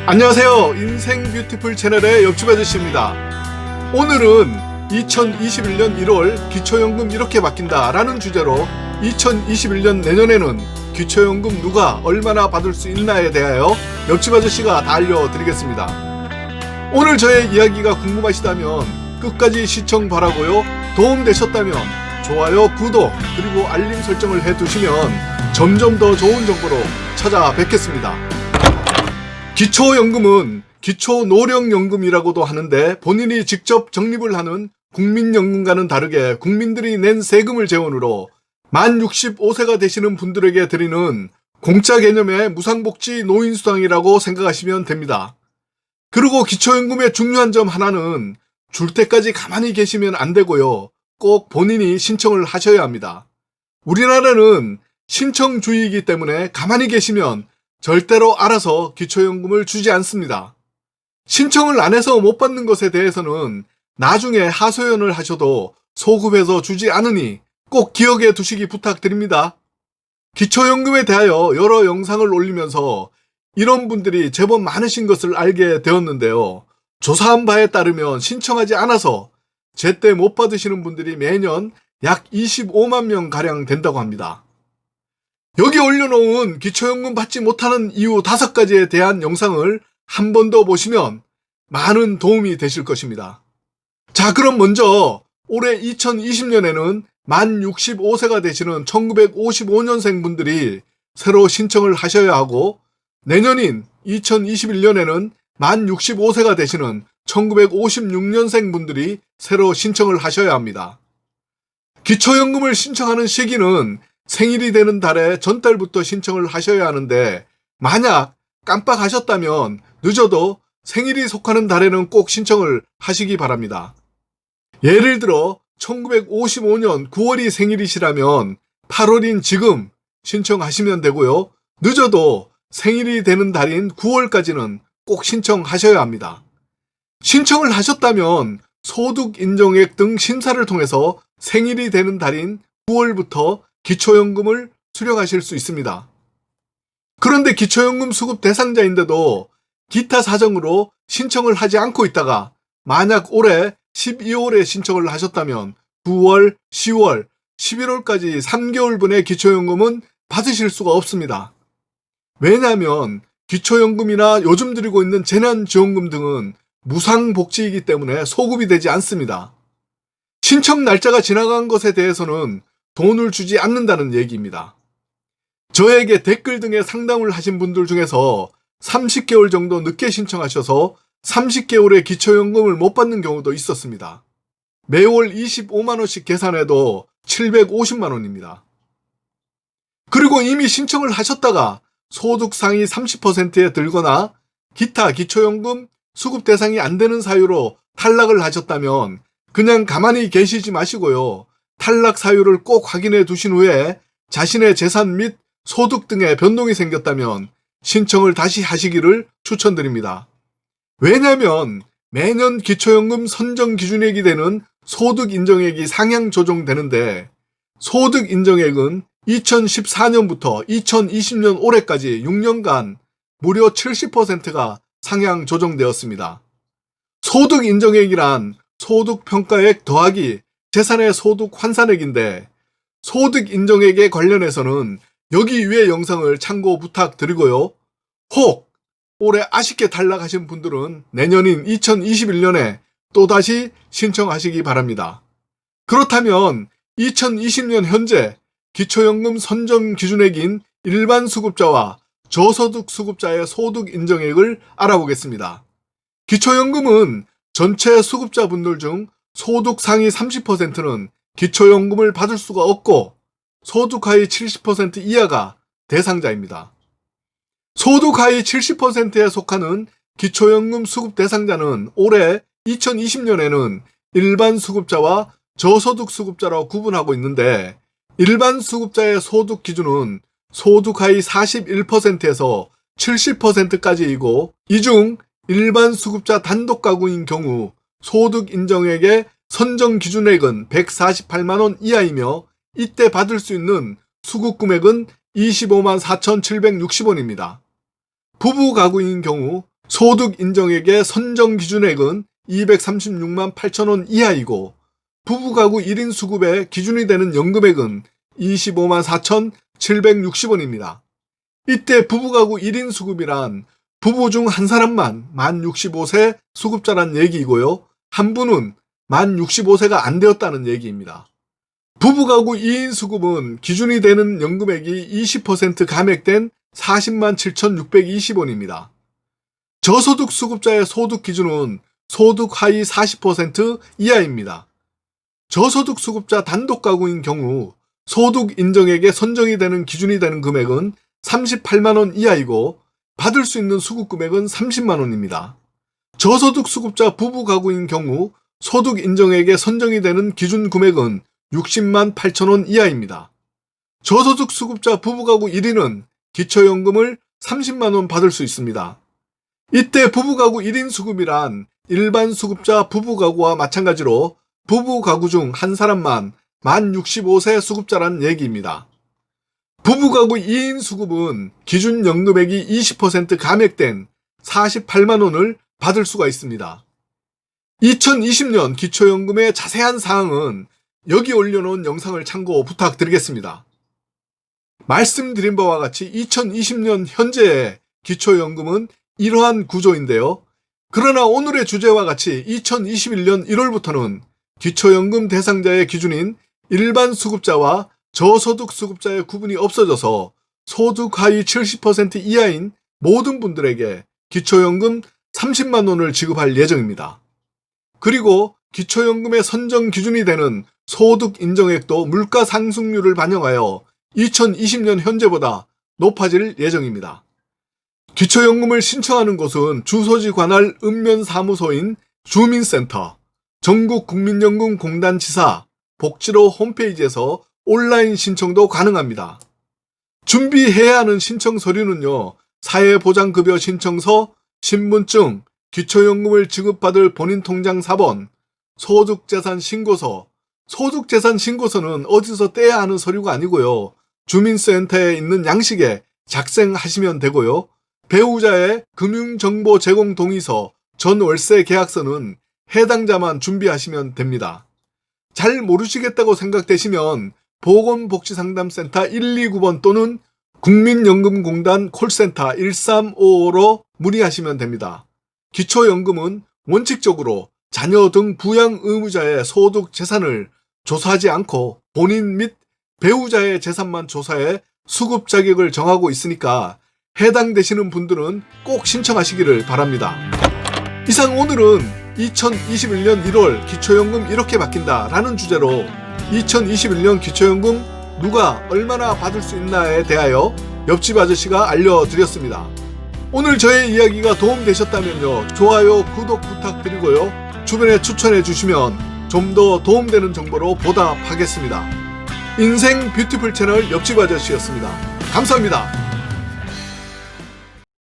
안녕하세요. 인생 뷰티풀 채널의 옆집 아저씨입니다. 오늘은 2021년 1월 기초연금 이렇게 바뀐다 라는 주제로 2021년 내년에는 기초연금 누가 얼마나 받을 수 있나에 대하여 옆집 아저씨가 다 알려드리겠습니다. 오늘 저의 이야기가 궁금하시다면 끝까지 시청 바라고요. 도움되셨다면 좋아요, 구독, 그리고 알림 설정을 해두시면 점점 더 좋은 정보로 찾아뵙겠습니다. 기초연금은 기초노령연금이라고도 하는데 본인이 직접 적립을 하는 국민연금과는 다르게 국민들이 낸 세금을 재원으로 만 65세가 되시는 분들에게 드리는 공짜 개념의 무상복지 노인수당이라고 생각하시면 됩니다. 그리고 기초연금의 중요한 점 하나는 줄 때까지 가만히 계시면 안 되고요. 꼭 본인이 신청을 하셔야 합니다. 우리나라는 신청주의이기 때문에 가만히 계시면 절대로 알아서 기초연금을 주지 않습니다. 신청을 안 해서 못 받는 것에 대해서는 나중에 하소연을 하셔도 소급해서 주지 않으니 꼭 기억해 두시기 부탁드립니다. 기초연금에 대하여 여러 영상을 올리면서 이런 분들이 제법 많으신 것을 알게 되었는데요. 조사한 바에 따르면 신청하지 않아서 제때 못 받으시는 분들이 매년 약 25만 명가량 된다고 합니다. 여기 올려놓은 기초연금 받지 못하는 이유 5가지에 대한 영상을 한 번 더 보시면 많은 도움이 되실 것입니다. 자, 그럼 먼저 올해 2020년에는 만 65세가 되시는 1955년생 분들이 새로 신청을 하셔야 하고 내년인 2021년에는 만 65세가 되시는 1956년생 분들이 새로 신청을 하셔야 합니다. 기초연금을 신청하는 시기는 생일이 되는 달에 전달부터 신청을 하셔야 하는데 만약 깜빡하셨다면 늦어도 생일이 속하는 달에는 꼭 신청을 하시기 바랍니다. 예를 들어 1955년 9월이 생일이시라면 8월인 지금 신청하시면 되고요. 늦어도 생일이 되는 달인 9월까지는 꼭 신청하셔야 합니다. 신청을 하셨다면 소득인정액 등 심사를 통해서 생일이 되는 달인 9월부터 기초연금을 수령하실 수 있습니다. 그런데 기초연금 수급 대상자인데도 기타 사정으로 신청을 하지 않고 있다가 만약 올해 12월에 신청을 하셨다면 9월, 10월, 11월까지 3개월분의 기초연금은 받으실 수가 없습니다. 왜냐하면 기초연금이나 요즘 드리고 있는 재난지원금 등은 무상복지이기 때문에 소급이 되지 않습니다. 신청 날짜가 지나간 것에 대해서는 돈을 주지 않는다는 얘기입니다. 저에게 댓글 등에 상담을 하신 분들 중에서 30개월 정도 늦게 신청하셔서 30개월의 기초연금을 못 받는 경우도 있었습니다. 매월 25만원씩 계산해도 750만원입니다. 그리고 이미 신청을 하셨다가 소득 상위 30%에 들거나 기타 기초연금 수급 대상이 안 되는 사유로 탈락을 하셨다면 그냥 가만히 계시지 마시고요. 탈락 사유를 꼭 확인해 두신 후에 자신의 재산 및 소득 등의 변동이 생겼다면 신청을 다시 하시기를 추천드립니다. 왜냐하면 매년 기초연금 선정 기준액이 되는 소득 인정액이 상향 조정되는데 소득 인정액은 2014년부터 2020년 올해까지 6년간 무려 70%가 상향 조정되었습니다. 소득 인정액이란 소득 평가액 더하기 재산의 소득 환산액인데 소득 인정액에 관련해서는 여기 위의 영상을 참고 부탁드리고요. 혹 올해 아쉽게 탈락하신 분들은 내년인 2021년에 또다시 신청하시기 바랍니다. 그렇다면 2020년 현재 기초연금 선정 기준액인 일반 수급자와 저소득 수급자의 소득 인정액을 알아보겠습니다. 기초연금은 전체 수급자분들 중 소득 상위 30%는 기초연금을 받을 수가 없고 소득 하위 70% 이하가 대상자입니다. 소득 하위 70%에 속하는 기초연금 수급 대상자는 올해 2020년에는 일반 수급자와 저소득 수급자로 구분하고 있는데 일반 수급자의 소득 기준은 소득 하위 41%에서 70%까지이고 이 중 일반 수급자 단독 가구인 경우 소득 인정액의 선정 기준액은 148만원 이하이며 이때 받을 수 있는 수급 금액은 25만 4,760원입니다. 부부 가구인 경우 소득 인정액의 선정 기준액은 236만 8천원 이하이고 부부 가구 1인 수급의 기준이 되는 연금액은 25만 4,760원입니다. 이때 부부 가구 1인 수급이란 부부 중 한 사람만 만 65세 수급자란 얘기이고요. 한 분은 만 65세가 안 되었다는 얘기입니다. 부부 가구 2인 수급은 기준이 되는 연금액이 20% 감액된 40만 7,620원입니다. 저소득 수급자의 소득 기준은 소득 하위 40% 이하입니다. 저소득 수급자 단독 가구인 경우 소득 인정액에 선정이 되는 기준이 되는 금액은 38만원 이하이고 받을 수 있는 수급 금액은 30만원입니다. 저소득 수급자 부부 가구인 경우 소득 인정액에 선정이 되는 기준 금액은 60만 8천원 이하입니다. 저소득 수급자 부부 가구 1인은 기초연금을 30만원 받을 수 있습니다. 이때 부부 가구 1인 수급이란 일반 수급자 부부 가구와 마찬가지로 부부 가구 중 한 사람만 만 65세 수급자란 얘기입니다. 부부 가구 2인 수급은 기준 연금액이 20% 감액된 48만원을 받을 수가 있습니다. 2020년 기초연금의 자세한 사항은 여기 올려놓은 영상을 참고 부탁드리겠습니다. 말씀드린 바와 같이 2020년 현재의 기초연금은 이러한 구조인데요. 그러나 오늘의 주제와 같이 2021년 1월부터는 기초연금 대상자의 기준인 일반 수급자와 저소득 수급자의 구분이 없어져서 소득 하위 70% 이하인 모든 분들에게 기초연금 30만원을 지급할 예정입니다. 그리고 기초연금의 선정 기준이 되는 소득 인정액도 물가 상승률을 반영하여 2020년 현재보다 높아질 예정입니다. 기초연금을 신청하는 곳은 주소지 관할 읍면사무소인 주민센터, 전국국민연금공단 지사, 복지로 홈페이지에서 온라인 신청도 가능합니다. 준비해야 하는 신청 서류는요, 사회보장급여 신청서, 신분증, 기초연금을 지급받을 본인 통장 사본, 소득재산 신고서. 소득재산 신고서는 어디서 떼야 하는 서류가 아니고요. 주민센터에 있는 양식에 작성하시면 되고요. 배우자의 금융정보 제공 동의서, 전월세 계약서는 해당자만 준비하시면 됩니다. 잘 모르시겠다고 생각되시면 보건복지상담센터 129번 또는 국민연금공단 콜센터 1355로 문의하시면 됩니다. 기초연금은 원칙적으로 자녀 등 부양 의무자의 소득 재산을 조사하지 않고 본인 및 배우자의 재산만 조사해 수급 자격을 정하고 있으니까 해당되시는 분들은 꼭 신청하시기를 바랍니다. 이상 오늘은 2021년 1월 기초연금 이렇게 바뀐다 라는 주제로 2021년 기초연금 누가 얼마나 받을 수 있나에 대하여 옆집 아저씨가 알려드렸습니다. 오늘 저의 이야기가 도움되셨다면요, 좋아요, 구독 부탁드리고요, 주변에 추천해 주시면 좀 더 도움되는 정보로 보답하겠습니다. 인생 뷰티풀 채널 옆집 아저씨였습니다. 감사합니다.